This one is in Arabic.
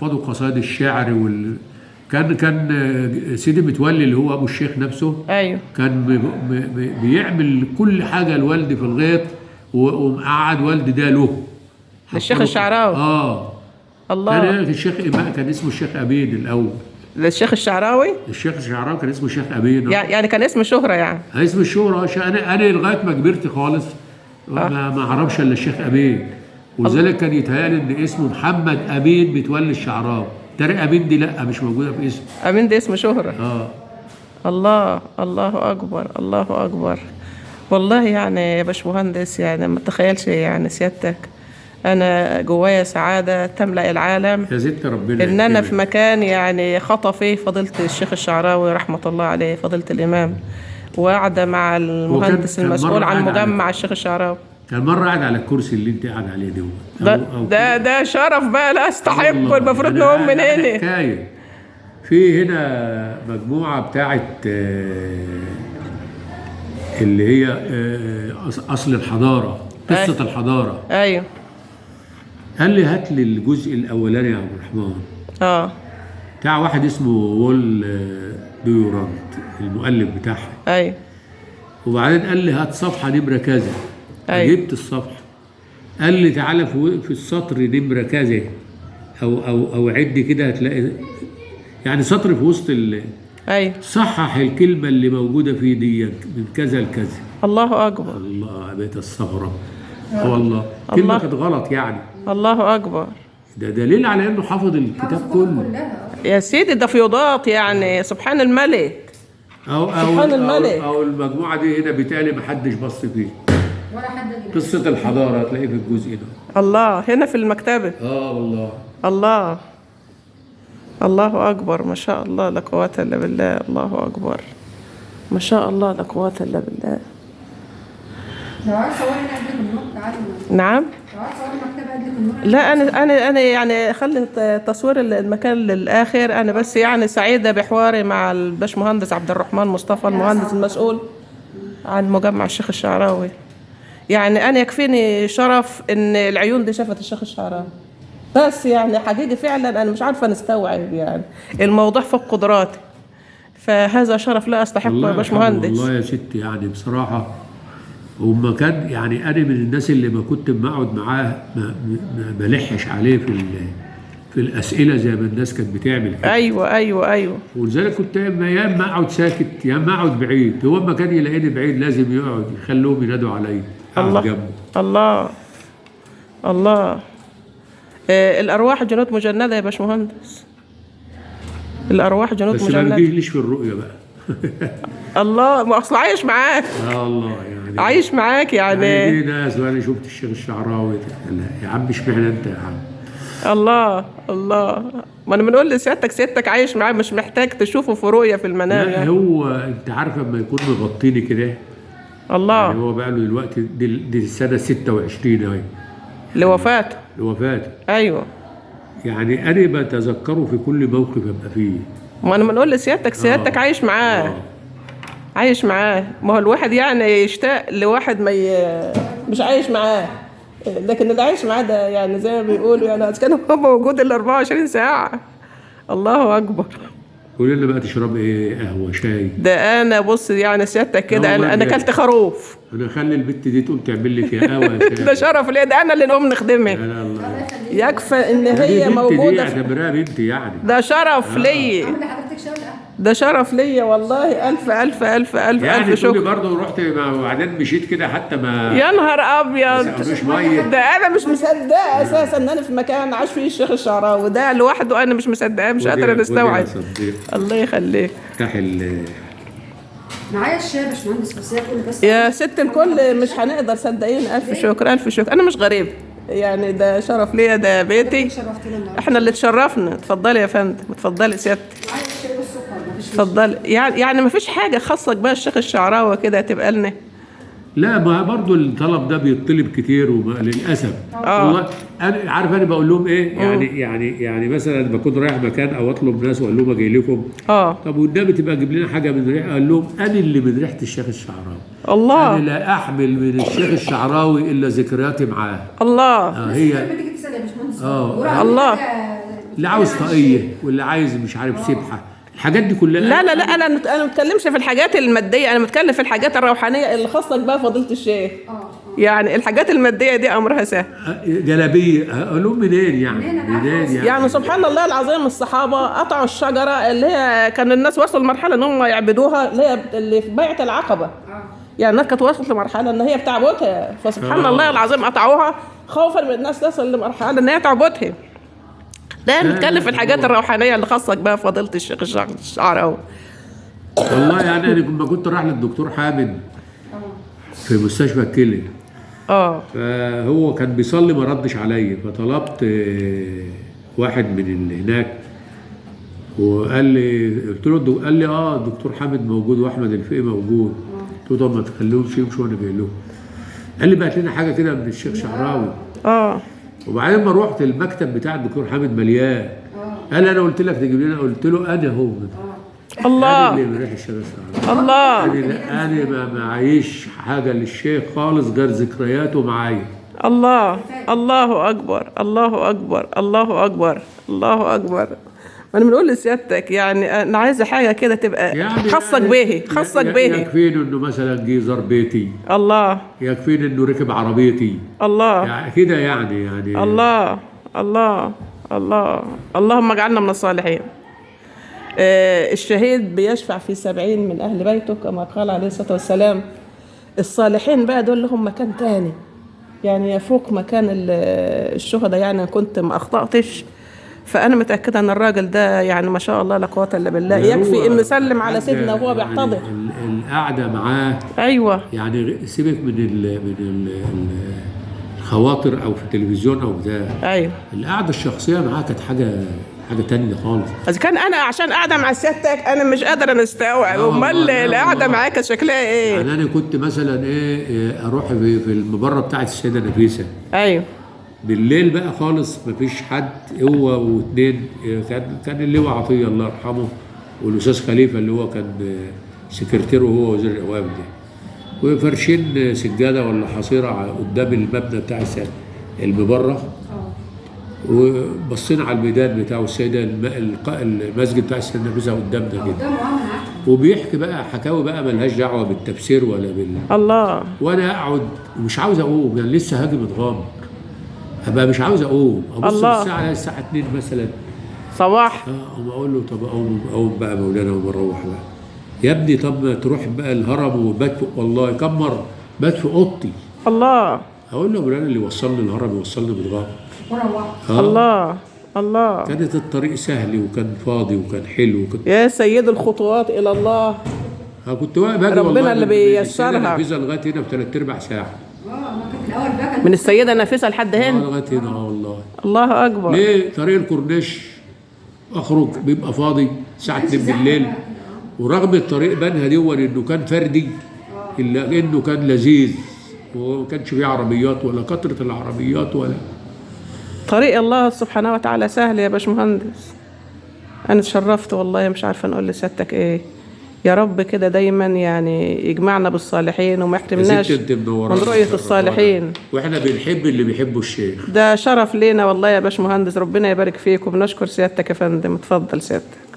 ويحفظوا قصائد الشعر كان سيدي متولي اللي هو ابو الشيخ نفسه. ايوه. كان بيعمل كل حاجه لوالدي في الغيط، ومقعد والدي ده له. للشيخ الشعراوي. الله. كان الشيخ كان اسمه الشيخ أبيد الاول. للشيخ الشعراوي. الشيخ الشعراوي كان اسمه الشيخ أبيد. يعني كان اسم شهرة يعني. اسم الشهرة. انا لغايه ما كبرت خالص ما اعرفش الا الشيخ أبيد، ولذلك كان يتهيألي ان اسمه محمد أبيد متولي الشعراوي. طارق أبيد دي لا مش موجوده في اسمه. أبيد دي اسم شهرة. الله. الله اكبر. الله اكبر. والله يعني يا باشمهندس، يعني ما تتخيلش يعني سيادتك، انا جوايا سعاده تملا العالم يا ست ربنا ان انا في مكان يعني خطى فيه فضيله الشيخ الشعراوي رحمه الله عليه، فضيله الامام، وقاعده مع المهندس المسؤول عن مجمع الشيخ الشعراوي. كان مرة قاعد على الكرسي اللي انت قاعد عليه ده شرف بقى لا استحق، المفروض نقوم من هنا. حكاية في هنا مجموعة بتاعت اللي هي أصل الحضارة، قصة الحضارة. أيوه. قال لي هات لي الجزء الأولاني يا عبد الرحمن. بتاع واحد اسمه وول ديورانت المؤلف بتاعها. أيوه. وبعدين قال لي هات صفحة نمرة كذا. أيوه. جبت الصفحة. قال لي تعالى في السطر نمرة كذا أو عد كده هتلاقي يعني سطر في وسط أيوه. صحح الكلمة اللي موجودة في دي من كذا لكذا. الله أكبر. الله بيت الثغرة. والله كلمة كانت غلط يعني. الله أكبر. ده دليل على إنه حافظ الكتاب كله. يا سيدي ده فيوضات يعني، سبحان الملك. سبحان الملك. أو المجموعة دي هنا بالتالي محدش بص فيه. ولا حد قصة الحضارة هتلاقيه في الجزء ده. الله هنا في المكتبة. والله. الله. الله أكبر. ما شاء الله لا قوة إلا بالله. الله أكبر. ما شاء الله لا قوة إلا بالله. نعم. لا أنا يعني خلي تصوير المكان للآخر. أنا بس يعني سعيدة بحواري مع الباشمهندس عبد الرحمن مصطفى المهندس المسؤول عن مجمع الشيخ الشعراوي. يعني أنا يكفيني شرف إن العيون دي شافت الشيخ الشعراوي، بس يعني حقيقي فعلا أنا مش عارفة نستوعب يعني الموضوع فوق قدراتي، فهذا شرف لا أستحقه يا باشمهندس. والله يا ستي يعني بصراحة وما كان يعني أنا من الناس اللي ما كنت بقعد معاه ما بلحش عليه في الأسئلة زي ما الناس كانت بتعمل كده. أيوه. ولذلك كنت يا اما اقعد ساكت يا اما اقعد بعيد. هو اما كان يلاقيني بعيد لازم يقعد يخلوهم ينادوا عليا. الله. الله. الله. الأرواح جنود مجندة يا باشمهندس. الأرواح جنود مجندة. بس ما تجيش في الرؤية بقى. الله ما أصل عايش معاك. الله يعني عايش معاك يعني. في ناس وانا شفت الشيخ الشعراوي يا عم اشمعنى انت يا عم. الله. ما انا بنقول لسيادتك عايش معاه، مش محتاج تشوفه في رؤيه في المنام. لا يعني. هو انت عارف لما يكون مغطيني كده. الله. يعني هو بقى له دلوقتي دي السنه 26 اهي لوفاته. ايوه. يعني انا بتذكره في كل موقف ابقى فيه. ما انا بنقول لسيادتك عايش معاه. عايش معاه. ما هو الواحد يعني يشتاق لواحد مش عايش معاه، لكن اللي عايش معاه ده يعني زي ما بيقولوا يعني كان هو موجود ال 24 ساعة. الله أكبر. قولي لي بقى تشرب ايه؟ قهوة شاي؟ ده أنا بص يعني سيادتك كده أنا أكلت خروف. أنا أخلي البت دي تقوم تعمل لك يا قهوة ده شرف ليه، ده أنا اللي نقوم نخدمها. لا الله يكفى إن هي موجودة. دي اعتبرها بنتي يعني. ده شرف لي. ده شرف ليا والله. ألف ألف ألف ألف يعني ألف شكر. برضه رحت وبعدين مشيت كده حتى ما يا نهار أبيض. ده أنا مش مصدقة أساسا إن أنا في مكان عاش فيه الشيخ الشعراوي ده لوحده. أنا مش مصدقة، مش قادرة نستوعب. الله يخليك. افتح معايا الشاي يا باشمهندس بس ياكل بس. يا ست الكل مش هنقدر صدقيني. ألف شكر ألف شكر. أنا مش غريب يعني، ده شرف ليا، ده بيتي. احنا اللي اتشرفنا. اتفضلي يا فندم، اتفضلي سيادتك. اتفضلي. يعني ما فيش حاجه خاصه بقى الشيخ الشعراوي كده تبقى لنا. لا ما برضه الطلب ده بيطلب كتير للاسف. والله انا عارف انا بقول لهم ايه يعني مثلا بكون رايح مكان او اطلب ناس واقول لهم اجي لكم. طب والنبي تبقى جيب لنا حاجه من ريحه. اقول لهم انا اللي من ريحه الشيخ الشعراوي. الله. انا لا احمل من الشيخ الشعراوي الا ذكرياتي معاه. الله. هي بتيجي تسال يا باشمهندس. الله. اللي عاوز طاقيه واللي عايز مش عارف سبحه، الحاجات دي كلها. لا انا ما بتكلمش في الحاجات الماديه، انا بتكلم في الحاجات الروحانيه اللي خاصك بقى فضيله الشيخ. يعني الحاجات الماديه دي امرها سهل. جلابيه اقول لهم منين يعني سبحان الله العظيم، الصحابه قطعوا الشجره اللي هي كان الناس وصلوا لمرحله ان هم يعبدوها، اللي في بيعه العقبه. يعني الناس كانت وصلت لمرحله ان هي بتعبدها، فسبحان الله العظيم قطعوها خوفا من الناس تصل لمرحله ان هي تعبدها. لا نتكلم في الحاجات الروحانيه اللي خاصك بقى فضيله الشيخ الشعراوي. والله يعني انا لما كنت رايح للدكتور حامد في مستشفى الكلى، فهو كان بيصلي ما ردش عليا، فطلبت واحد من اللي هناك وقال لي، قلت له قال لي الدكتور حامد موجود واحمد الفقي موجود. قلت له طب ما تخليهمش يمشوا وانا جاي لهم. قال لي بعت لنا حاجه كده من الشيخ شعراوي. وبعدين ما رحت المكتب بتاع الدكتور حامد مليان. قال انا قلت لك تجيب لنا، قلت له انا هو الله اللي مريح الشيخ الله. انا ما معيش حاجه للشيخ خالص غير ذكرياته معايا. الله اكبر الله اكبر الله اكبر الله اكبر. ما انا بنقول لسيادتك يعني انا عايزه حاجه كده تبقى يعني خاصك به، خاصك به. يكفيني انه مثلا جه زار بيتي، الله. يكفيني انه ركب عربيتي، الله. يعني كده يعني الله الله الله. اللهم اجعلنا من الصالحين. الشهيد بيشفع في 70 من اهل بيته كما قال عليه الصلاه والسلام. الصالحين بقى دول لهم مكان تاني، يعني يفوق مكان الشهداء. يعني كنت ما اخطاتش، فانا متاكده ان الراجل ده يعني ما شاء الله لا قوه الا بالله. يكفي انه سلم على سيدنا وهو بيحتضر. القعده معاه ايوه، يعني سيبك من الخواطر او في التلفزيون او بتاع. ايوه، القعده الشخصيه معاه كانت حاجه تانية خالص. اذا كان انا عشان قاعده مع سيادتك انا مش قادره استوعب، امال القعده معاك شكلها ايه؟ يعني انا كنت مثلا اروح في المبره بتاعت السيده نفيسه. ايوه. بالليل بقى خالص مفيش حد، هو واثنين، كان اللواء عطيه الله يرحمه والاستاذ خليفه اللي هو كان سكرتيره هو وزير الاوقاف ده، وفرشين سجاده ولا حصيره قدام المبنى بتاع المبره، وبصينا على الميدان بتاعه السيده المسجد بتاع السيده نفيسه قدامنا كده، وبيحكي بقى حكاوي بقى ملهاش دعوه بالتفسير ولا الله. وانا اقعد ومش عاوز اقوم، يعني لسه هاجي متغامر، ابقى مش عاوز اقوم، ابص الساعه 2 مثلا صباح، اقول له طب اقوم بقى مولانا وبروح بقى. يا ابني طب ما تروح بقى الهرم وبات والله كم مره بات في اوضتي. الله. اقول له مولانا اللي وصلني الهرم يوصلني متغامر. الله الله. كانت الطريق سهل وكان فاضي وكان حلو يا سيد الخطوات الى الله. كنت واقف ربنا اللي بييسرها. لغايه هنا ب3/4 ساعه. من السيده نفيسه لحد هنا لغايه هنا. والله الله اكبر. ليه طريق الكورنيش اخرج بيبقى فاضي الساعه 2 بالليل، ورغم الطريق بنها دون انه كان فردي الا انه كان لذيذ وما كانش فيه عربيات ولا كثره العربيات ولا. طريق الله سبحانه وتعالى سهل يا باشمهندس. انا اتشرفت والله، مش عارفه نقول لسيادتك ايه. يا رب كده دايما يعني يجمعنا بالصالحين وما يحرمناش من رؤية الصالحين، واحنا بنحب اللي بيحبوا الشيخ. ده شرف لينا والله يا باشمهندس، ربنا يبارك فيك وبنشكر سيادتك يا فندم. اتفضل سيادتك.